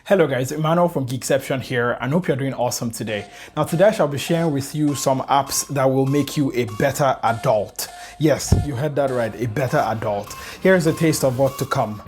Hello guys, Emmanuel from Geekception here, and hope you're doing awesome today. Now today I shall be sharing with you some apps that will make you a better adult. Yes, you heard that right, a better adult. Here's a taste of what to come.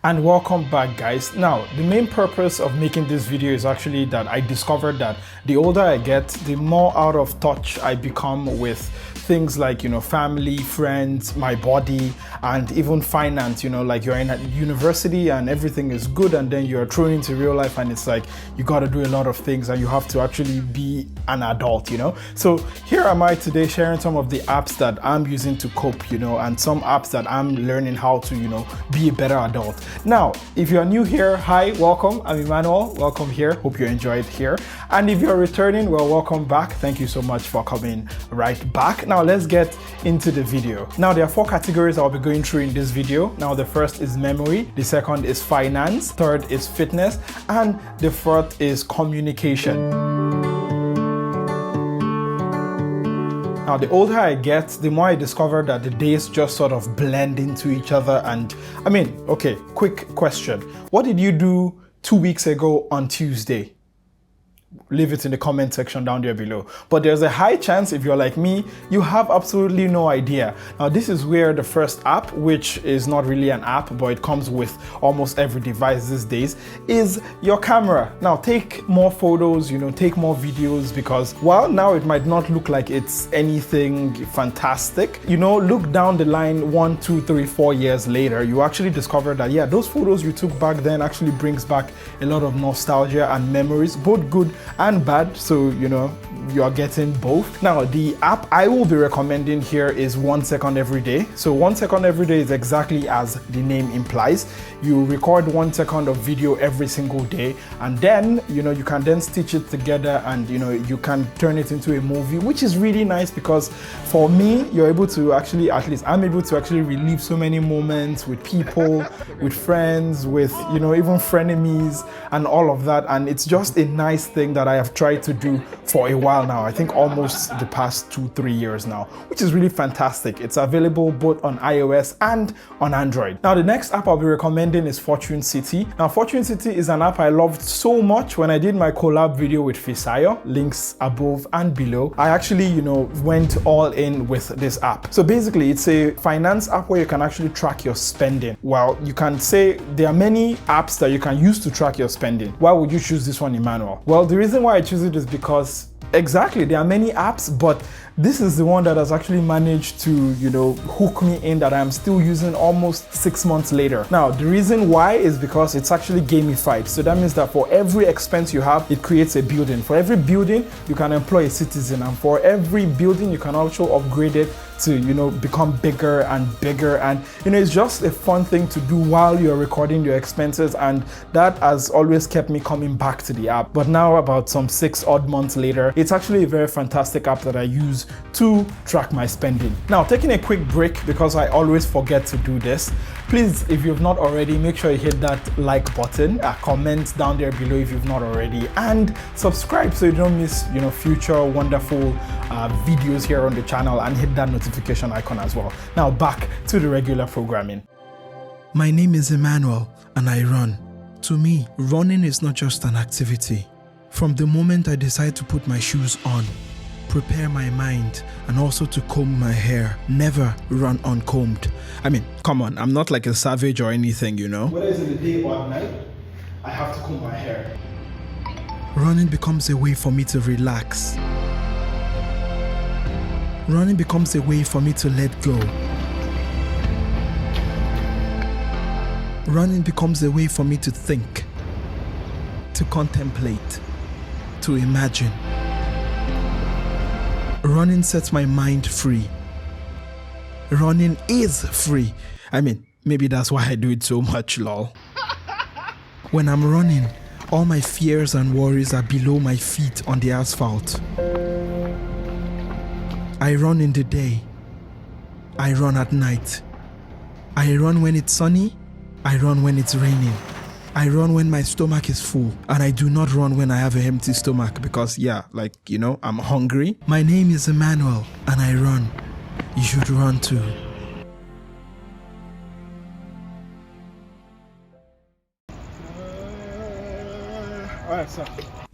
And welcome back guys. Now the main purpose of making this video is actually that I discovered that the older I get, the more out of touch I become with things like, family, friends, my body, and even finance. Like you're in a university and everything is good, and then you're thrown into real life and it's like you got to do a lot of things and you have to actually be an adult. So here am I today sharing some of the apps that I'm using to cope, and some apps that I'm learning how to be a better adult. Now if you're new here, hi, welcome. I'm Emmanuel, welcome here, hope you enjoyed here. And if you're returning, well, welcome back. Thank you so much for coming right back. Now let's get into the video. Now there are 4 categories I'll be going through in this video. Now the first is memory, the second is finance, third is fitness, and the fourth is communication. Now, the older I get, the more I discover that the days just sort of blend into each other. And okay, quick question. What did you do 2 weeks ago on Tuesday? Leave it in the comment section down there below. But there's a high chance, if you're like me, you have absolutely no idea. Now this is where the first app, which is not really an app but it comes with almost every device these days, is your camera. Now take more photos, take more videos, because while now it might not look like it's anything fantastic, look down the line 1, 2, 3, 4 years later, you actually discover that those photos you took back then actually brings back a lot of nostalgia and memories, both good and bad, so you are getting both. Now the app I will be recommending here is 1 second every day. So 1 second every day is exactly as the name implies. You record 1 second of video every single day, and then you can then stitch it together, and you can turn it into a movie, which is really nice, because for me, you're able to actually, at least I'm able to actually relive so many moments with people, with friends, with even frenemies and all of that. And it's just a nice thing that I have tried to do for a while now. I think almost the past 2-3 years now, which is really fantastic. It's available both on iOS and on Android. Now the next app I'll be recommending is Fortune City. Now Fortune City is an app I loved so much when I did my collab video with Fisayo, links above and below. I actually went all in with this app. So basically it's a finance app where you can actually track your spending. Well, you can say there are many apps that you can use to track your spending. Why would you choose this one, Emmanuel? Well, the reason why I choose it is because exactly, there are many apps, but this is the one that has actually managed to, hook me in, that I'm still using almost 6 months later. Now, the reason why is because it's actually gamified. So that means that for every expense you have, it creates a building. For every building, you can employ a citizen, and for every building, you can also upgrade it to, become bigger and bigger. And, it's just a fun thing to do while you're recording your expenses. And that has always kept me coming back to the app. But now, about some 6 odd months later, it's actually a very fantastic app that I use to track my spending. Now, taking a quick break, because I always forget to do this. Please, if you've not already, make sure you hit that like button, comment down there below if you've not already, and subscribe so you don't miss, future wonderful videos here on the channel, and hit that notification icon as well. Now back to the regular programming. My name is Emmanuel and I run. To me, running is not just an activity. From the moment I decide to put my shoes on, prepare my mind, and also to comb my hair, never run uncombed. Come on, I'm not like a savage or anything, Whether it's in the day or at night, I have to comb my hair. Running becomes a way for me to relax. Running becomes a way for me to let go. Running becomes a way for me to think, to contemplate, to imagine. Running sets my mind free. Running is free. Maybe that's why I do it so much, lol. When I'm running, all my fears and worries are below my feet on the asphalt. I run in the day. I run at night. I run when it's sunny. I run when it's raining. I run when my stomach is full, and I do not run when I have an empty stomach because, yeah, like, you know, I'm hungry. My name is Emmanuel, and I run. You should run too. Alright, so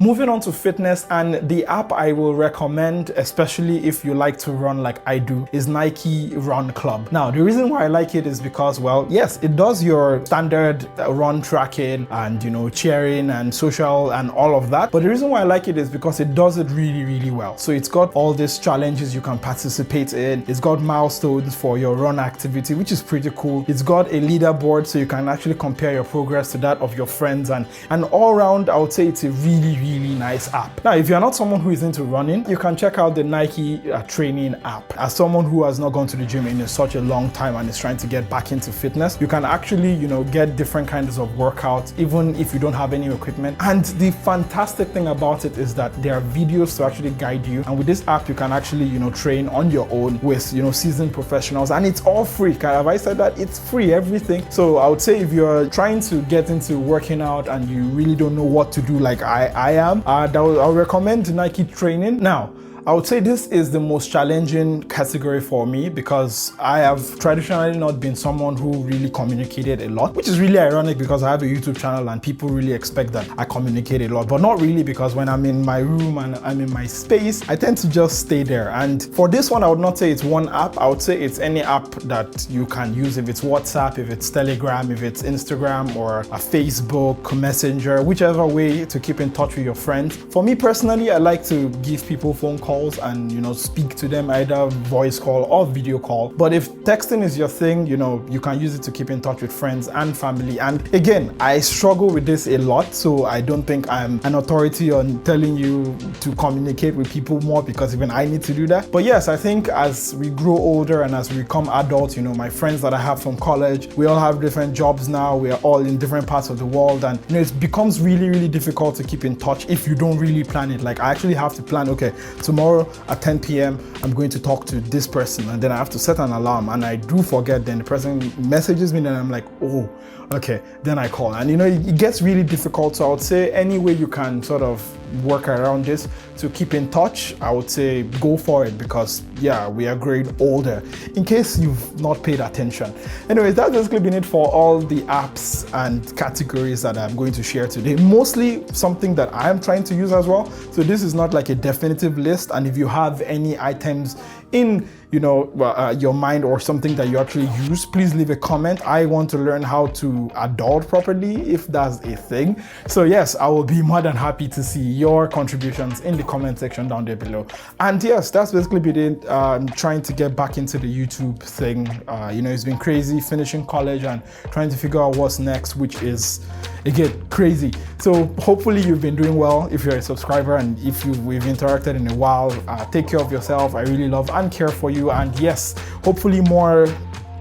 moving on to fitness, and the app I will recommend, especially if you like to run like I do, is Nike Run Club. Now, the reason why I like it is because, well, yes, it does your standard run tracking and, you know, cheering and social and all of that. But the reason why I like it is because it does it really, really well. So it's got all these challenges you can participate in. It's got milestones for your run activity, which is pretty cool. It's got a leaderboard so you can actually compare your progress to that of your friends, and all around, I would say it's a really nice app. Now, if you're not someone who is into running, you can check out the Nike training app. As someone who has not gone to the gym in such a long time and is trying to get back into fitness, you can actually, you know, get different kinds of workouts even if you don't have any equipment. And the fantastic thing about it is that there are videos to actually guide you, and with this app you can actually, you know, train on your own with, you know, seasoned professionals, and it's all free. Have I said that? It's free, everything. So I would say if you're trying to get into working out and you really don't know what to do like I am, I'll recommend Nike training. Now, I would say this is the most challenging category for me because I have traditionally not been someone who really communicated a lot, which is really ironic because I have a YouTube channel and people really expect that I communicate a lot, but not really, because when I'm in my room and I'm in my space, I tend to just stay there. And for this one, I would not say it's one app. I would say it's any app that you can use. If it's WhatsApp, if it's Telegram, if it's Instagram or a Facebook Messenger, whichever way to keep in touch with your friends. For me personally, I like to give people phone calls and, you know, speak to them, either voice call or video call. But if texting is your thing, you know, you can use it to keep in touch with friends and family. And again, I struggle with this a lot, so I don't think I'm an authority on telling you to communicate with people more, because even I need to do that. But yes, I think as we grow older and as we become adults, you know, my friends that I have from college, we all have different jobs now. We are all in different parts of the world, and, you know, it becomes really difficult to keep in touch if you don't really plan it. Like, I actually have to plan, okay, tomorrow at 10 p.m. I'm going to talk to this person, and then I have to set an alarm, and I do forget. Then the person messages me and I'm like, oh, okay, then I call. And, you know, it gets really difficult. So I would say any way you can sort of work around this to keep in touch, I would say go for it, because yeah, we are growing older, in case you've not paid attention. Anyways, that's basically been it for all the apps and categories that I'm going to share today. Mostly something that I'm trying to use as well. So this is not like a definitive list. And if you have any items in, you know, your mind or something that you actually use, please leave a comment. I want to learn how to adult properly, if that's a thing. So yes, I will be more than happy to see your contributions in the comment section down there below. And yes, that's basically been it. I'm trying to get back into the YouTube thing. You know, it's been crazy finishing college and trying to figure out what's next, which is, again, crazy. So hopefully you've been doing well if you're a subscriber, and if we've interacted in a while. Take care of yourself. I really love and care for you. And yes, hopefully more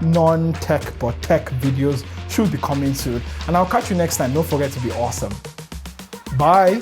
non-tech but tech videos should be coming soon. And I'll catch you next time. Don't forget to be awesome. Bye.